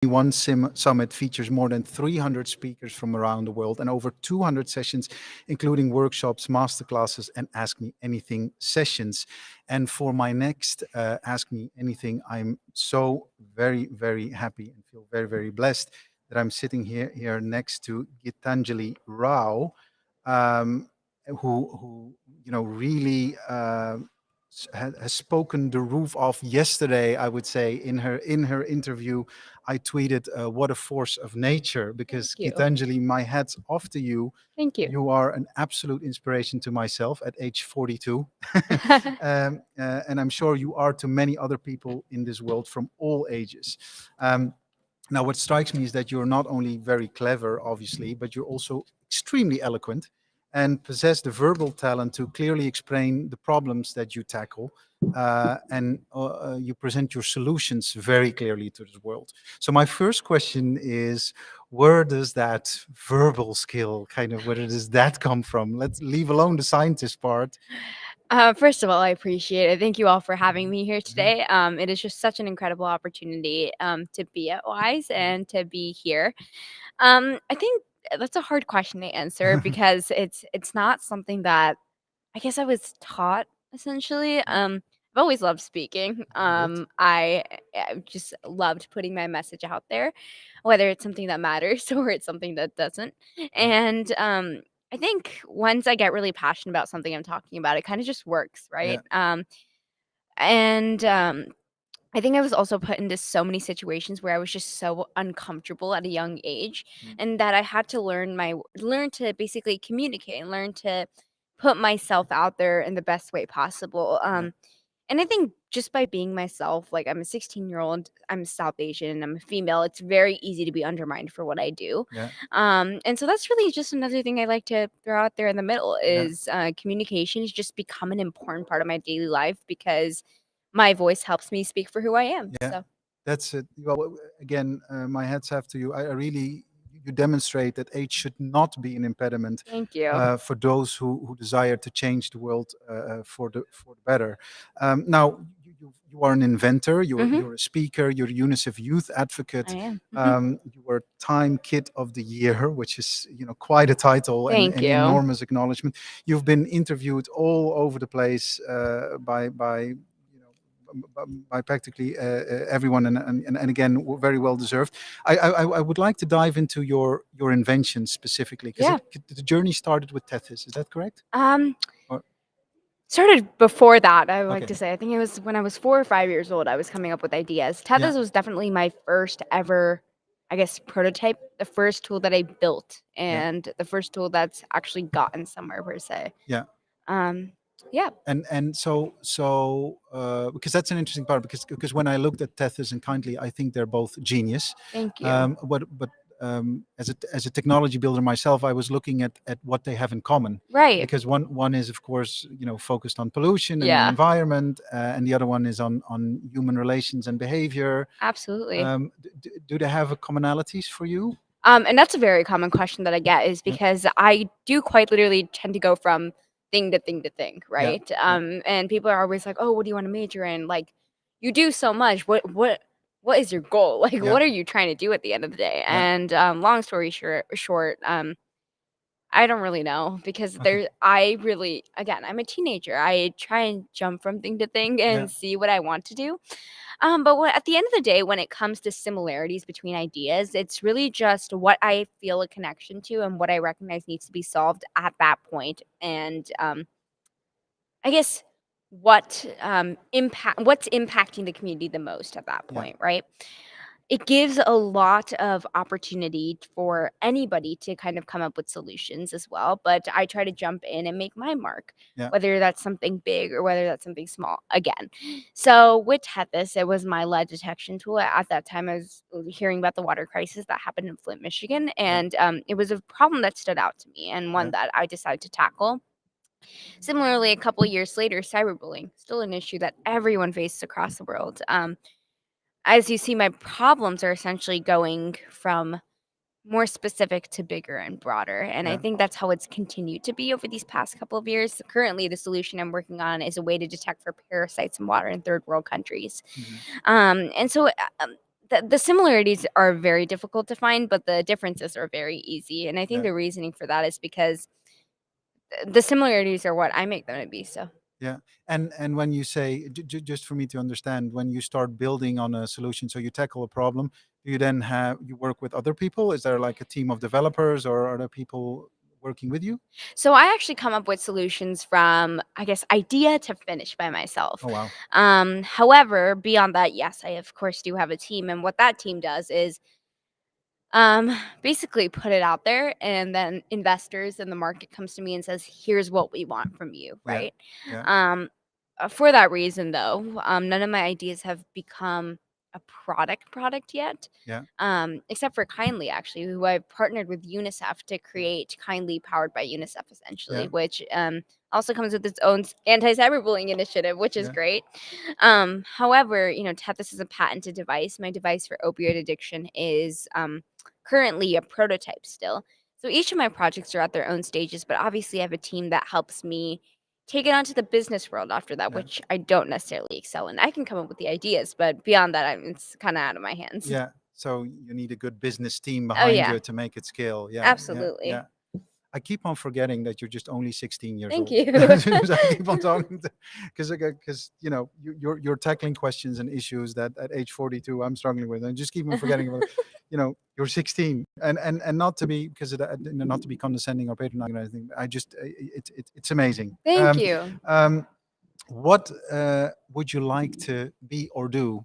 One summit features more than 300 speakers from around the world and over 200 sessions, including workshops, masterclasses, and Ask Me Anything sessions. And for my next Ask Me Anything, I'm so very, very happy and feel very, very blessed that I'm sitting here next to Gitanjali Rao, um, who really has spoken the roof off yesterday. I would say in her interview, I tweeted, "What a force of nature!" Thank Because you. Gitanjali, my hat's off to you. Thank you. You are an absolute inspiration to myself at age 42, and I'm sure you are to many other people in this world from all ages. Um, Now, what strikes me is that you're not only very clever, obviously, but you're also extremely eloquent and possess the verbal talent to clearly explain the problems that you tackle. And you present your solutions very clearly to the world. So, my first question is, where does that verbal skill where does that come from? Let's leave alone the scientist part. First of all, I appreciate it. Thank you all for having me here Mhm, today. It is just such an incredible opportunity to be at Wise and to be here. I think that's a hard question to answer mhm. because it's not something that I guess I was taught essentially. Yeah, I've always loved speaking. good. I just loved putting my message out there, whether it's something that matters or it's something that doesn't. Yeah, And I think once I get really passionate about something I'm talking about, it kind of just works, yeah. right? And I think I was also put into so many situations where I was just so uncomfortable at a young age, Mm, and that I had to learn to basically communicate and learn to put myself out there in the best way possible. yeah, And I think just by being myself, like I'm a 16-year-old, I'm South Asian, and I'm a female, it's very easy to be undermined for what I do. yeah, And so that's really just another thing I like to throw out there in the middle yeah. is communication has just become an important part of my daily life because my voice helps me speak for who I am. Yeah, So that's it. Well, again, my hats off to you. I really, you demonstrate that age should not be an impediment thank you. for those who desire to change the world for the better. Now, you are an inventor. Hmm. You're a speaker. You're a UNICEF youth I advocate. am. Hmm. You were Time Kid of the Year, which is quite a title and Thank an you. enormous acknowledgement. You've been interviewed all over the place by by practically everyone, and again, very well deserved. I would like to dive into your invention specifically because Yeah. the journey started with Tethys. Is that correct? Um, Or Started before that, I would like okay, to say. I think it was when I was 4 or 5 years old, I was coming up with ideas. yeah, Tethys was definitely my first ever, I guess, prototype, the first tool that I built yeah, and the first tool that's actually gotten somewhere per se. yeah. Um, yeah, And because that's an interesting part, because when I looked at Tethys and Kindly, I think they're both genius. thank you. But as a technology builder myself, I was looking at what they have in common, Right. because one is, of course, focused on pollution and the Yeah, environment, and the other one is on human relations and behavior. absolutely. Do they have a commonalities for you? And that's a very common question that I get is Yeah, because I do quite literally tend to go from thing to thing to thing, yeah, right? yeah. And people are always like, "Oh, what do you want to major in?" Like, you do so much. What is your goal? Like, Yeah, what are you trying to do at the end of the day? yeah. And long story short, I don't really know because Okay. I really, again, I'm a teenager. I try and jump from thing to thing Yeah, and see what I want to do. But at the end of the day, when it comes to similarities between ideas, it's really just what I feel a connection to and what I recognize needs to be solved at that point. And I guess what's impacting the community the most at that yeah, point, right? It gives a lot of opportunity for anybody to kind of come up with solutions as well, but I try to jump in and make my mark, yeah, whether that's something big or whether that's something small, again. So with Tethys, it was my lead detection tool. At that time, I was hearing about the water crisis that happened in Flint, Michigan, yeah, and it was a problem that stood out to me and one yeah, that I decided to tackle. Similarly, a couple of years later, cyberbullying, still an issue that everyone faces across the world. As you see, my problems are essentially going from more specific to bigger and broader. And I yeah. think that's how it's continued to be over these past couple of years. Currently, the solution I'm working on is a way to detect for parasites in water in third world countries. Mhm. And so the similarities are very difficult to find, but the differences are very easy. And I think Yeah. the reasoning for that is because the similarities are what I make them to be. So Yeah. And when you say, just for me to understand, when you start building on a solution, so you tackle a problem, do you then you work with other people? Is there like a team of developers, or are there people working with you? So I actually come up with solutions from, I guess, idea to finish by myself. Oh, wow. However, beyond that, yes, I of course do have a team, and what that team does is basically put it out there, and then investors in the market comes to me and says, "Here's what we want from you," Yeah. right? Yeah. For that reason, though, none of my ideas have become a product yet. Yeah. Except for Kindly, actually, who I've partnered with UNICEF to create Kindly powered by UNICEF, essentially, Yeah. which also comes with its own anti-cyberbullying initiative, which is Yeah. great. However, this is a patented device. My device for opioid addiction is currently a prototype still. So each of my projects are at their own stages, but obviously I have a team that helps me take it onto the business world after that, Yeah. which I don't necessarily excel in. I can come up with the ideas, but beyond that, it's kind of out of my hands. Yeah. So you need a good business team Oh, behind yeah. you to make it scale. Yeah. Yeah. Absolutely. Yeah. I keep on forgetting that you're just only 16 years Thank old. you. I keep on talking because you're tackling questions and issues that at age 42 I'm struggling with, and just keep on forgetting about. You're 16, and not to be not to be condescending or patronizing or anything. I just it's amazing. Thank you. What would you like to be or do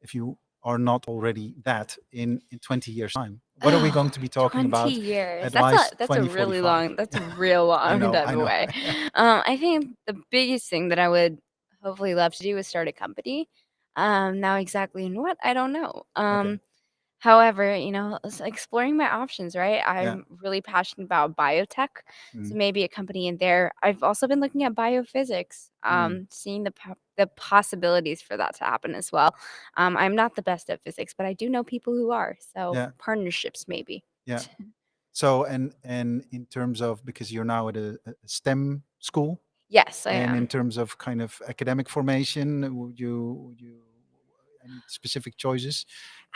if you are not already that in 20 years time? What are we going to be talking 20 about years. at That's life a really 2045? long, that's a real I long know, time I know. away. I think the biggest thing that I would hopefully love to do is start a company. Now exactly in what, I don't know. Okay. However, it's exploring my options, right? Yeah. I'm really passionate about biotech, so Mm. maybe a company in there. I've also been looking at biophysics, seeing the possibilities for that to happen as well. I'm not the best at physics, but I do know people who are, so Yeah. partnerships maybe. Yeah. So and in terms of, because you're now at a STEM school, Yes, I and in am. terms of kind of academic formation, would you any specific choices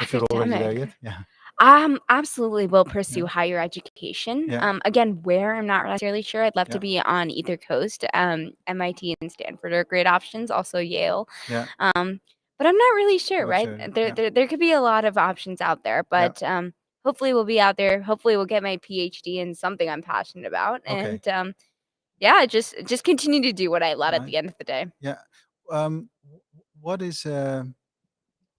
if you're already there Academic. yet? Yeah. Absolutely will pursue Yeah. higher education. Yeah. Again, where I'm not necessarily sure. I'd love to Yeah. be on either coast. MIT and Stanford are great options. Also Yale. Yeah. But I'm not really sure. Not Right? sure. There, Yeah. there could be a lot of options out there. Yeah. But hopefully we'll be out there. Hopefully we'll get my PhD in something I'm passionate about. Okay. And yeah, just continue to do what I love at Nice. the end of the day. Yeah. What is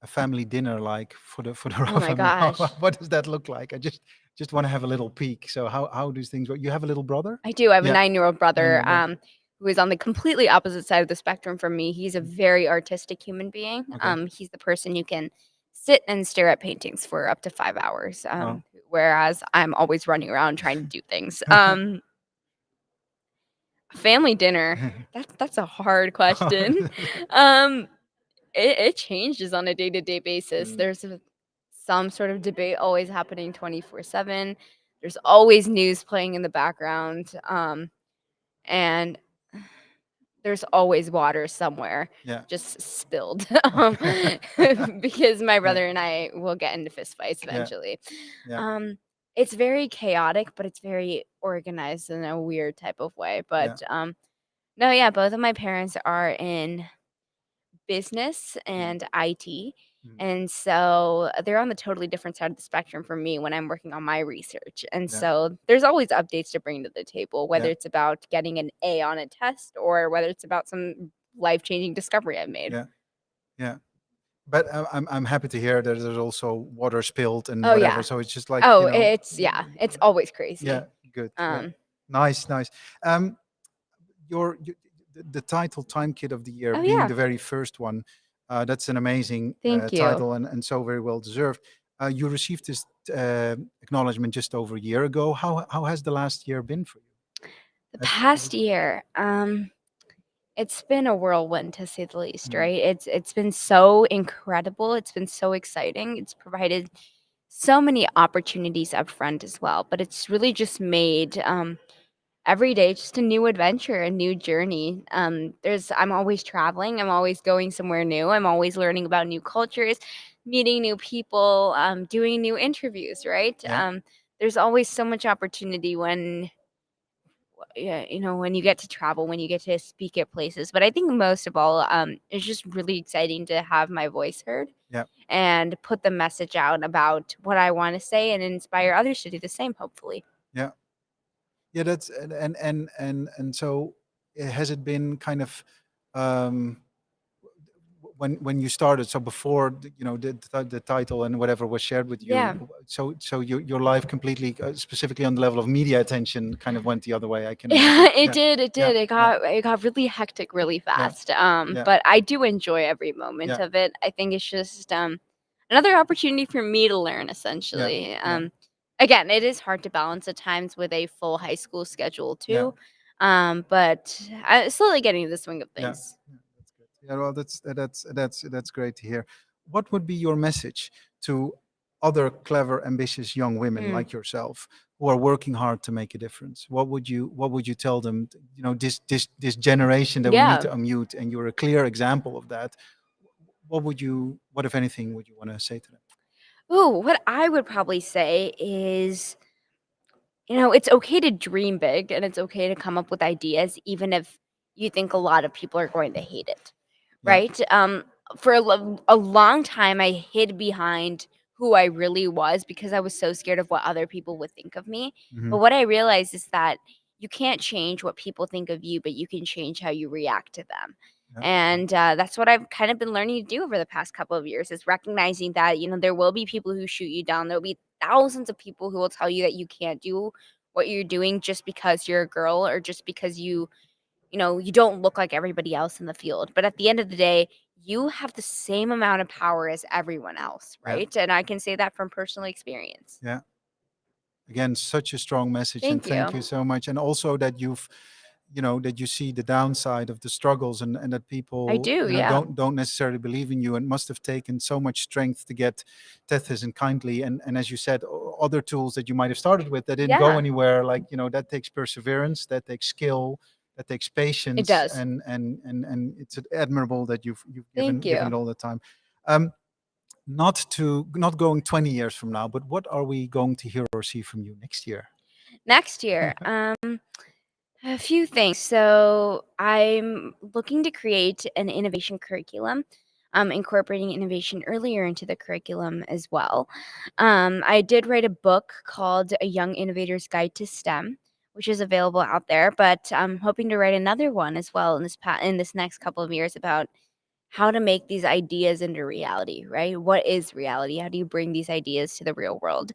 a family dinner like for the Oh Royal my family? gosh. What does that look like? I just want to have a little peek. So how do things work? You have a little brother? I do. I have a Yeah. 9-year-old brother, 9-year-old brother. who is on the completely opposite side of the spectrum from me. He's a very artistic human being. Okay. He's the person you can sit and stare at paintings for up to 5 hours, Oh. whereas I'm always running around trying to do things. Family dinner. That's a hard question. Um, it changes on a day-to-day basis. Mm. There's some sort of debate always happening 24/7. There's always news playing in the background. And there's always water somewhere Yeah. just spilled, because my brother and I will get into fistfights Yeah. eventually. Yeah. It's very chaotic, but it's very organized in a weird type of way. But no, yeah, both of my parents are in business and IT. Mm. And so they're on the totally different side of the spectrum from me when I'm working on my research. And Yeah. so there's always updates to bring to the table, whether Yeah. it's about getting an A on a test or whether it's about some life-changing discovery I've made. Yeah. Yeah. But I'm happy to hear that there's also water spilled and Oh, whatever. yeah. So it's just like, Oh, it's always crazy. Yeah. Good. Yeah. Um, Nice. Nice. The title Time Kid of the Year Oh, being yeah. the very first one, that's an amazing Thank you. title, and so very well deserved. You received this acknowledgement just over a year ago. How has the last year been for you? The past year, it's been a whirlwind to say the least, Mm. right? It's been so incredible. It's been so exciting. It's provided so many opportunities up front as well, but it's really just made every day just a new adventure, a new journey. I'm always traveling. I'm always going somewhere new. I'm always learning about new cultures, meeting new people, doing new interviews, right? Yeah. There's always so much opportunity when, yeah, when you get to travel, when you get to speak at places. But I think most of all, it's just really exciting to have my voice heard Yeah. and put the message out about what I want to say and inspire others to do the same, hopefully. Yeah. Yeah, that's and so has it been kind of um when you started, so before the title and whatever was shared with Yeah. you, so your life completely, specifically on the level of media attention, kind of went the other way, I can Yeah, imagine. it Yeah. did. It Yeah. did. Yeah. It got really hectic really Yeah. fast. Yeah. But I do enjoy every moment Yeah. of it. I think it's just another opportunity for me to learn Yeah. essentially. Yeah. Again, it is hard to balance at times with a full high school schedule Yeah. too. But I'm slowly getting to the swing of Yeah. things. Yeah, that's good. Yeah, well, that's great to hear. What would be your message to other clever, ambitious young women Mm. like yourself who are working hard to make a difference? What would you tell them? This generation that we need Yeah. to unmute, and you're a clear example of that. What if anything would you want to say to them? Ooh, what I would probably say is, it's okay to dream big and it's okay to come up with ideas, even if you think a lot of people are going to hate it, Yeah. right? For a long time, I hid behind who I really was because I was so scared of what other people would think of me. Hmm. But what I realized is that you can't change what people think of you, but you can change how you react to them. Yeah. And that's what I've kind of been learning to do over the past couple of years is recognizing that, there will be people who shoot you down. There'll be thousands of people who will tell you that you can't do what you're doing just because you're a girl or just because you don't look like everybody else in the field. But at the end of the day, you have the same amount of power as everyone else, Yeah. right? And I can say that from personal experience. Yeah. Again, such a strong message, and Thank thank you you. so much. And also that that you see the downside of the struggles, and that I people do, yeah. don't necessarily believe in you, and must have taken so much strength to get Tethys and Kindly, and as you said, other tools that you might have started with that didn't go Yeah, anywhere. Like, that takes perseverance, that takes skill, that takes it patience, does. and it's admirable that you've given Thank given you. it all the time. um not going 20 years from now, but what are we going to hear or see from you next year? Next year, a few things. So I'm looking to create an innovation curriculum, incorporating innovation earlier into the curriculum as well. I did write a book called A Young Innovator's Guide to STEM, which is available out there. But I'm hoping to write another one as well in this next couple of years about how to make these ideas into reality. Right? What is reality? How do you bring these ideas to the real world?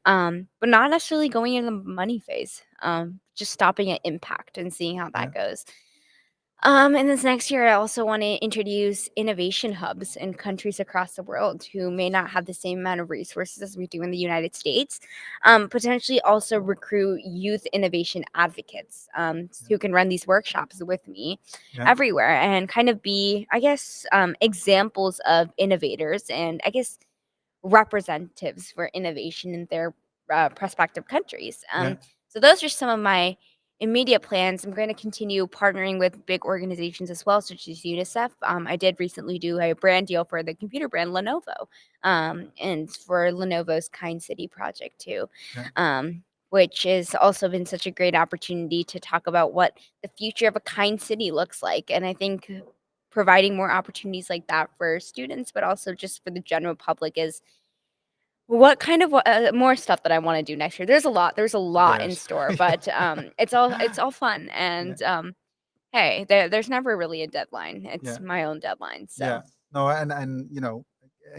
But not necessarily going in the money phase. Just stopping at impact and seeing how Yeah. that goes. And this next year, I also want to introduce innovation hubs in countries across the world who may not have the same amount of resources as we do in the United States. Potentially also recruit youth innovation advocates Yeah. who can run these workshops with me Yeah. everywhere and kind of be, I guess, examples of innovators and I guess representatives for innovation in their prospective countries. Yeah. So those are some of my immediate plans. I'm going to continue partnering with big organizations as well, such as UNICEF. I did recently do a brand deal for the computer brand Lenovo, and for Lenovo's Kind City project too. Yeah. Which has also been such a great opportunity to talk about what the future of a kind city looks like. And I think providing more opportunities like that for students, but also just for the general public is what kind of more stuff that I wanna do next year. There's a lot in There's store, yeah. but, it's all fun, Yeah. and, hey, there's never really a deadline. Yeah. It's my own deadline, Yeah. so No, and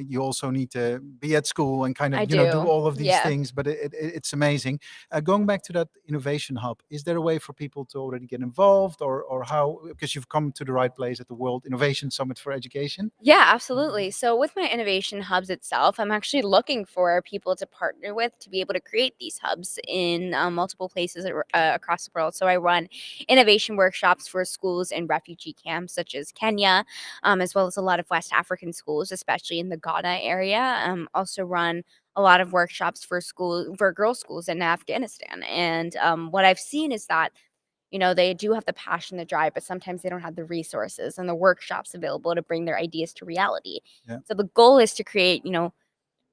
you also need to be at school and kind I of do do. all of these Yeah. things, but it's amazing. Going back to that innovation hub, is there a way for people to already get involved, or how? Because you've come to the right place at the World Innovation Summit for Education. Yeah, absolutely. So with my innovation hubs itself, I'm actually looking for people to partner with to be able to create these hubs in multiple places across the world. So I run innovation workshops for schools in refugee camps such as Kenya, as well as a lot of West African schools, especially in the Ghana area. Also run a lot of workshops for girls schools in Afghanistan. And what I've seen is that they do have the passion, the drive, but sometimes they don't have the resources and the workshops available to bring their ideas to reality. Yeah. So the goal is to create,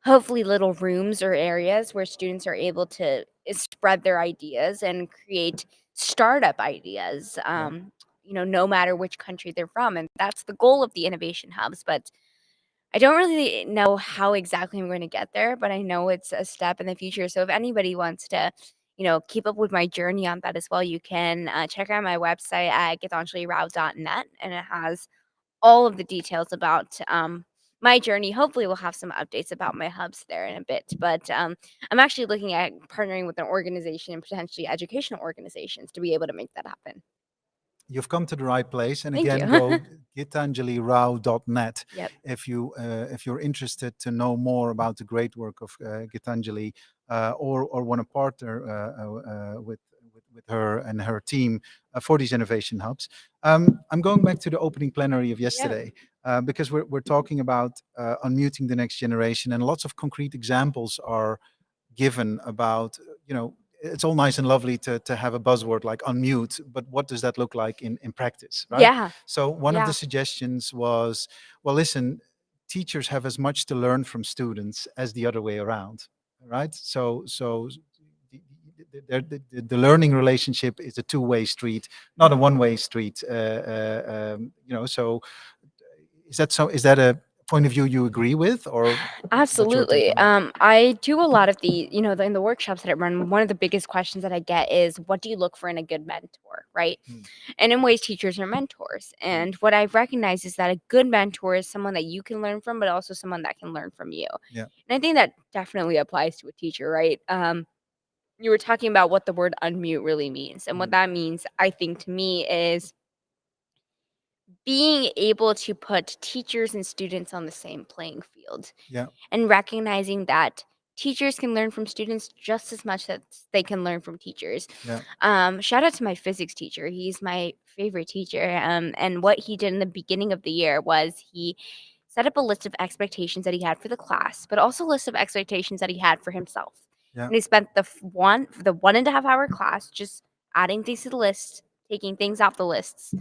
hopefully little rooms or areas where students are able to spread their ideas and create startup ideas, no matter which country they're from. And that's the goal of the innovation hubs. But I don't really know how exactly I'm going to get there, but I know it's a step in the future. So if anybody wants to, keep up with my journey on that as well, you can check out my website at gitanjalirao.net, and it has all of the details about my journey. Hopefully, we'll have some updates about my hubs there in a bit. But I'm actually looking at partnering with an organization and potentially educational organizations to be able to make that happen. You've come to the right place. And Thank again, you. go gitanjalirao.net Yep. if you're interested to know more about the great work of Gitanjali, or want to partner with her and her team for these innovation hubs. I'm going back to the opening plenary of yesterday, because we're talking about unmuting the next generation, and lots of concrete examples are given about, it's all nice and lovely to have a buzzword like unmute, but what does that look like in practice, right? Yeah. So one of Yeah. the suggestions was, well, listen, teachers have as much to learn from students as the other way around, right? So the learning relationship is a two-way street, not a one-way street. So is that a point of view you agree with, or what's your take Absolutely. on that? I do a lot of in the workshops that I run, one of the biggest questions that I get is, what do you look for in a good mentor, right? Hmm. And in ways, teachers are mentors. And what I've recognized is that a good mentor is someone that you can learn from, but also someone that can learn from you. Yeah. And I think that definitely applies to a teacher, right? You were talking about what the word unmute really means. And what that means, I think, to me is being able to put teachers and students on the same playing field, Yeah. and recognizing that teachers can learn from students just as much as they can learn from teachers. Yeah. Shout out to my physics teacher. He's my favorite teacher. And what he did in the beginning of the year was he set up a list of expectations that he had for the class, but also a list of expectations that he had for himself. Yeah. And he spent the 1.5 hour class just adding things to the list, taking things off the lists.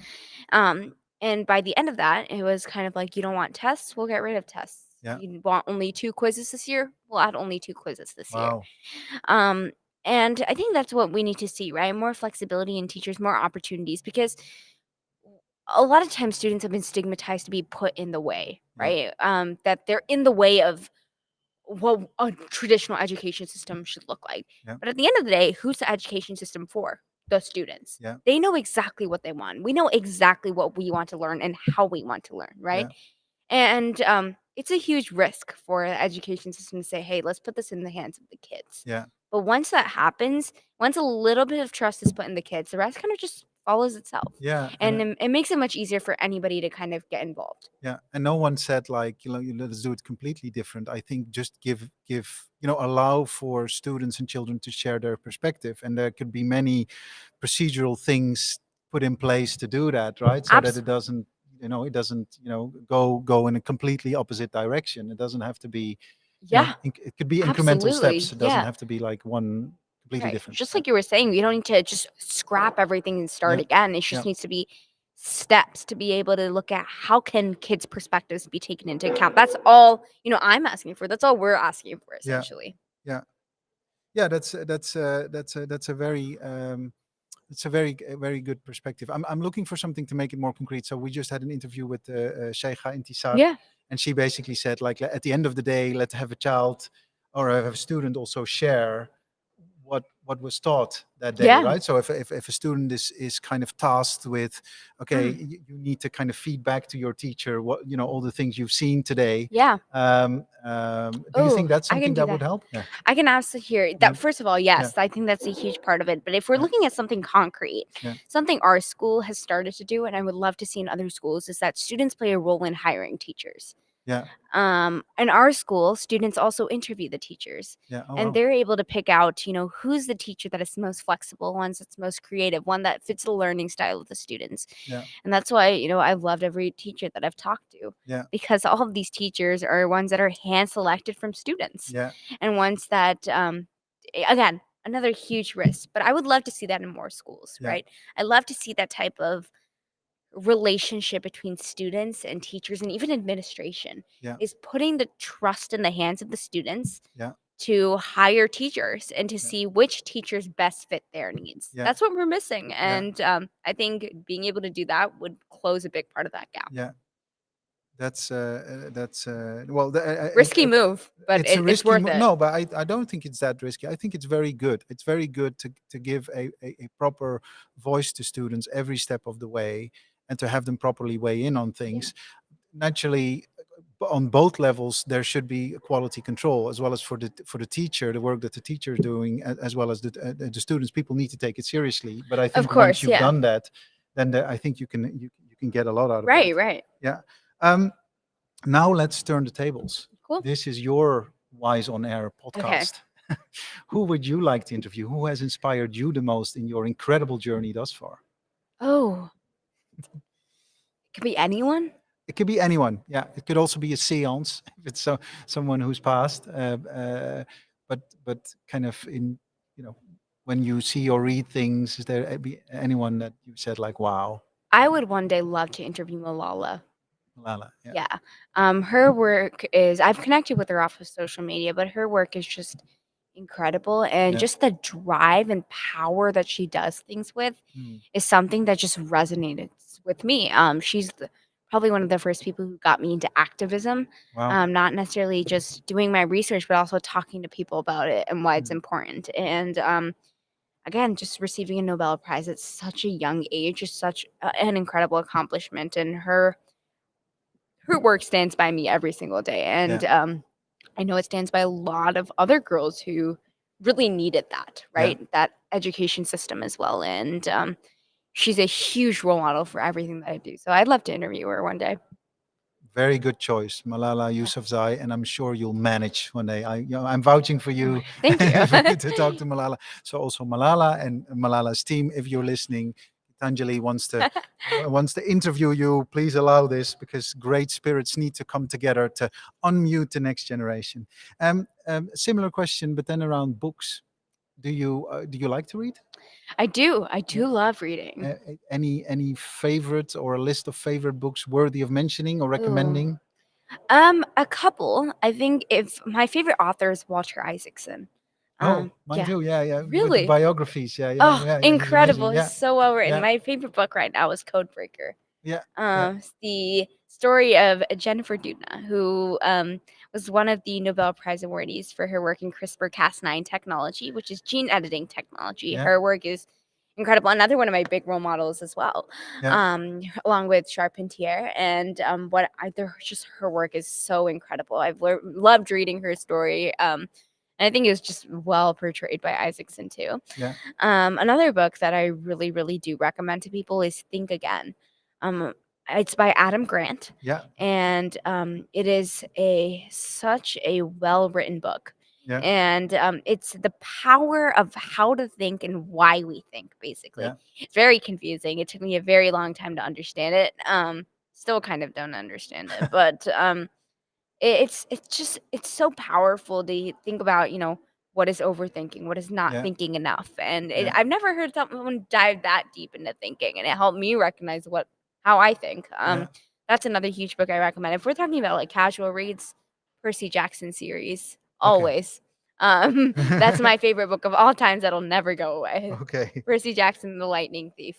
And by the end of that, it was kind of like, you don't want tests, we'll get rid of tests. Yeah. You want only 2 quizzes this year, we'll add only 2 quizzes this year. Wow. And I think that's what we need to see, right? More flexibility in teachers, more opportunities, because a lot of times students have been stigmatized to be put in the way, Yeah. right? That they're in the way of what a traditional education system should look like. Yeah. But at the end of the day, who's the education system for? The students. Yeah. They know exactly what they want. We know exactly what we want to learn and how we want to learn, right? Yeah. And it's a huge risk for the education system to say, hey, let's put this in the hands of the kids. Yeah. But once that happens, once a little bit of trust is put in the kids, the rest kind of just follows itself. Yeah. And it makes it much easier for anybody to kind of get involved. Yeah. And no one said like, let's do it completely different. I think just give, allow for students and children to share their perspective. And there could be many procedural things put in place to do that, right? So that it doesn't, go in a completely opposite direction. It doesn't have to be, it could be incremental Absolutely. steps. It doesn't Yeah. have to be like one completely Right. different. Just like you were saying, you don't need to just scrap everything and start Yeah. again. It just Yeah. needs to be steps to be able to look at how can kids' perspectives be taken into account. That's all, I'm asking for. That's all we're asking for, essentially. Yeah. Yeah. That's a very it's a very good perspective. I'm looking for something to make it more concrete. So we just had an interview with Sheikha Intisar, Yeah. and she basically said, like, at the end of the day, let's have a child or have a student also share what was taught that day, Yeah. right? So if a student is kind of tasked with, okay, you need to kind of feed back to your teacher what, all the things you've seen today. Yeah. Do you think that's I can something do that that. would help? Yeah. I can absolutely hear that. Yeah. First of all, yes, I think that's a huge part of it. But if we're Yeah. looking at something concrete, Yeah. something our school has started to do, and I would love to see in other schools, is that students play a role in hiring teachers. Yeah. In our school, students also interview the teachers, Yeah. Oh, and wow. they're able to pick out, who's the teacher that is most flexible, ones that's most creative, one that fits the learning style of the students. Yeah. And that's why, I've loved every teacher that I've talked to. Yeah. Because all of these teachers are ones that are hand selected from students. Yeah. And ones that, again, another huge risk. But I would love to see that in more schools, Yeah. right? I love to see that type of relationship between students and teachers and even administration Yeah. is putting the trust in the hands of the students Yeah. to hire teachers and to Yeah. see which teachers best fit their needs. Yeah. That's what we're missing. Yeah. And I think being able to do that would close a big part of that gap. Yeah. That's well. Risky move, but It's a it's risky worth it. No, but I don't think it's that risky. I think it's very good. It's very good to give a proper voice to students every step of the way, and to have them properly weigh in on things. Naturally, on both levels, there should be quality control, as well as for the teacher, the work that the teacher is doing, as well as the students. People need to take it seriously. But I Of think once course, you've yeah. done that, then I think you can get a lot out of Right, that. right. Yeah. Now let's turn the tables. Cool. This is your Wise on Air Okay. podcast. Who would you like to interview? Who has inspired you the most in your incredible journey thus far? Oh, it could be anyone. It could be anyone. Yeah, it could also be a seance if it's someone who's passed. But kind of in, when you see or read things, is there anyone that you said like, wow, I would one day love to interview Malala. Malala? Yeah. Her work is, I've connected with her off of social media, but her work is just incredible. And Yeah. just the drive and power that she does things with Mm. is something that just resonated with me. She's probably one of the first people who got me into activism. Wow. Not necessarily just doing my research, but also talking to people about it and why it's Mm. important. And again, just receiving a Nobel Prize at such a young age is such an incredible accomplishment. And her work stands by me every single day. And I know it stands by a lot of other girls who really needed that, right? That education system as well. And she's a huge role model for everything that I do. So I'd love to interview her one day. Very good choice, Malala Yousafzai, and I'm sure you'll manage one day. I'm vouching for you. Thank you. for you to talk to Malala. So also Malala and Malala's team, if you're listening, Gitanjali wants to interview you. Please allow this, because great spirits need to come together to unmute the next generation. Similar question, but then around books. Do you like to read? I do love reading. Any favorite or a list of favorite books worthy of mentioning or Ooh. recommending? A couple. I think if my favorite author is Walter Isaacson. Mine too. Yeah. With the Really? biographies. Yeah. Oh, he's incredible. amazing. It's so well written. Yeah. My favorite book right now is Codebreaker. Yeah. It's the story of Jennifer Doudna, who was one of the Nobel Prize awardees for her work in CRISPR-Cas9 technology, which is gene editing technology. Yeah. Her work is incredible. Another one of my big role models as well, along with Charpentier. And just her work is so incredible. I've loved reading her story. And I think it was just well portrayed by Isaacson too. Yeah. Another book that I really, really do recommend to people is Think Again. It's by Adam Grant. Yeah. And it is such a well-written book. Yeah. And it's the power of how to think and why we think, basically. Yeah. It's very confusing. It took me a very long time to understand it. Still kind of don't understand it, but it's so powerful to think about, what is overthinking, what is not Yeah. thinking enough. And Yeah. I've never heard someone dive that deep into thinking, and it helped me recognize how I think. Yeah. That's another huge book I recommend. If we're talking about like casual reads, Percy Jackson series, always. That's my favorite book of all times that'll never go away. Okay. Percy Jackson, the Lightning Thief.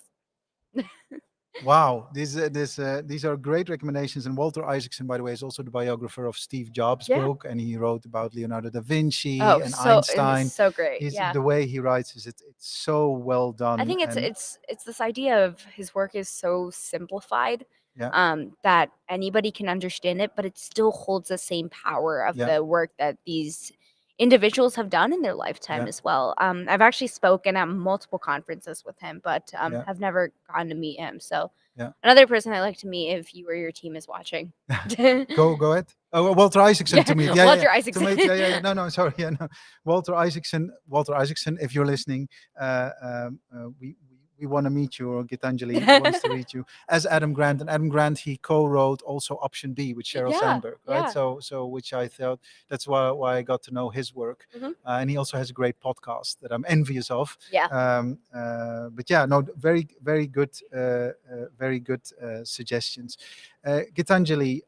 Wow, these are great recommendations. And Walter Isaacson, by the way, is also the biographer of Steve Jobs' book, and he wrote about Leonardo da Vinci and Einstein. So great. The way he writes it's so well done. I think it's this idea of his work is so simplified, that anybody can understand it, but it still holds the same power of the work that these individuals have done in their lifetime as well. I've actually spoken at multiple conferences with him, but have never gotten to meet him. So another person I'd like to meet if you or your team is watching. Go ahead. Oh, Walter Isaacson to meet. Walter Isaacson. To meet, no, sorry. No. Walter Isaacson, if you're listening, we we want to meet you, or Gitanjali wants to reach you, as Adam Grant. And Adam Grant, he co-wrote also Option B with Sheryl Yeah, Sandberg, right? yeah. So which I thought, that's why I got to know his work. Mhm. And he also has a great podcast that I'm envious of. Yeah. But yeah, no, very good suggestions. Gitanjali,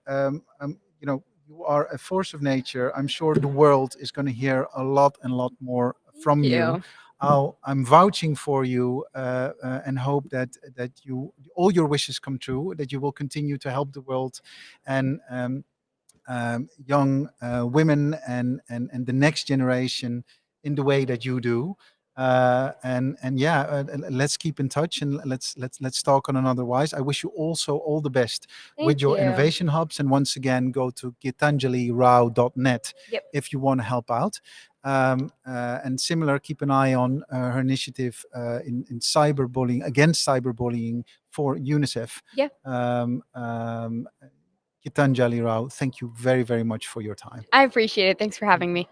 you are a force of nature. I'm sure the world is going to hear a lot and lot more from Thank you. you. I'm vouching for you, and hope that all your wishes come true. That you will continue to help the world, and young women, and the next generation in the way that you do. And yeah, let's keep in touch, and let's talk on another wise. I wish you also all the best with Thank your you. innovation hubs. And once again, go to gitanjalirao.net Yep. if you want to help out. And similar, keep an eye on her initiative in cyberbullying, against cyberbullying, for UNICEF. Yeah. Gitanjali Rao, thank you very, very much for your time. I appreciate it. Thanks for having me.